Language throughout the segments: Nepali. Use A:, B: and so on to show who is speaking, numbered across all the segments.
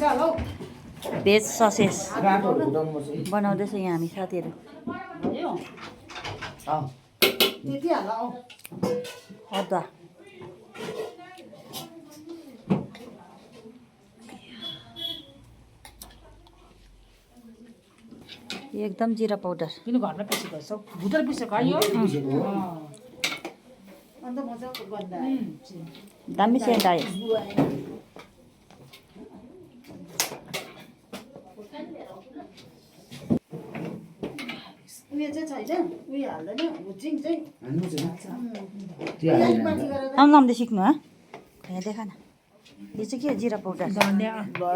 A: भेज ससेज बनाउँदैछ यहाँ हामी साथीहरू। अदुवा एकदम जिरा पाउडर
B: किन घरमा पिसेको छ भुटेर पिसेको है यो
C: अन्त मजाको गन्ध
A: दामी सेन्ट आयो।
C: उयो चाहिँ छैन उयो हाल्दैन हुचिङ चाहिँ
A: आउँदै सिक्नु है यहाँ देखा न यो चाहिँ के हो जिरा पाउडर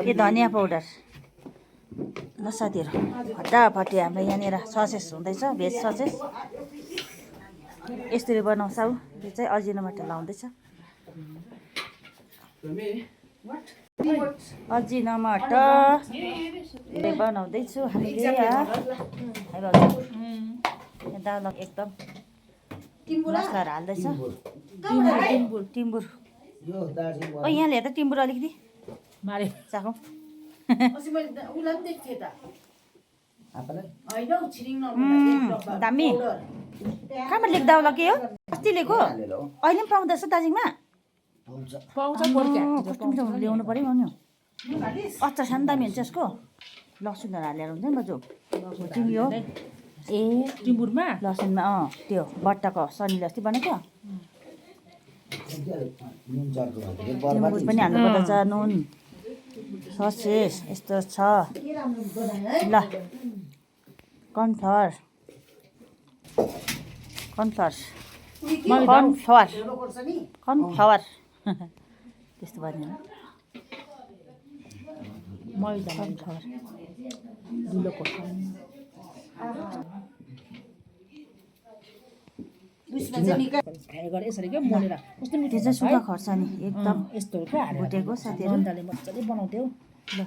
A: यो धनियाँ पाउडर। ल साथीहरू फटाफटी हाम्रो यहाँनिर ससेस हुँदैछ भेज ससेस यसरी बनाउँछौ। यो चाहिँ अजिनोमोटो लाउँदैछ अजिनोमोटो बनाउँदैछु हामीले दाल एकदम मसलाहरू हाल्दैछ टिम्बुर यहाँ ल्याएर टिम्बुर अलिकति
B: मारे
A: चाखौँ
C: उसलाई पनि देख्थेँ त होइन हौ छिरिङ
A: दामी कहाँबाट लेख्दा होला के हो अस्ति लिएको अहिले पनि पाउँदैछ दार्जिलिङमा
B: पाउँछ
A: कस्तो मिठो ल्याउनु पऱ्यो नि अचार सानो दामी हुन्छ यसको लसुनहरू हालेर हुन्छ नि दाजु तिमी हो ए
B: टिम्बुरमा
A: लसुनमा त्यो बट्टाको शनिले अस्ति बनेको टिम्बुर पनि हाल्नुपर्दछ नुन ससेस यस्तो छ ल कर्नफ्लावर त्यस्तो भन्यो
B: मैदा
A: कर्नफ्लावर
B: धुलो खोर्सानी फ्राई गरेर यसरी के मोलेर कस्तो मिठो
A: त्यो चाहिँ सुक्खा खोर्सानी एकदम
B: यस्तो क्या
A: भुटेको साथीहरू
B: अन्डाले मजाले बनाउँथ्यौ
A: ल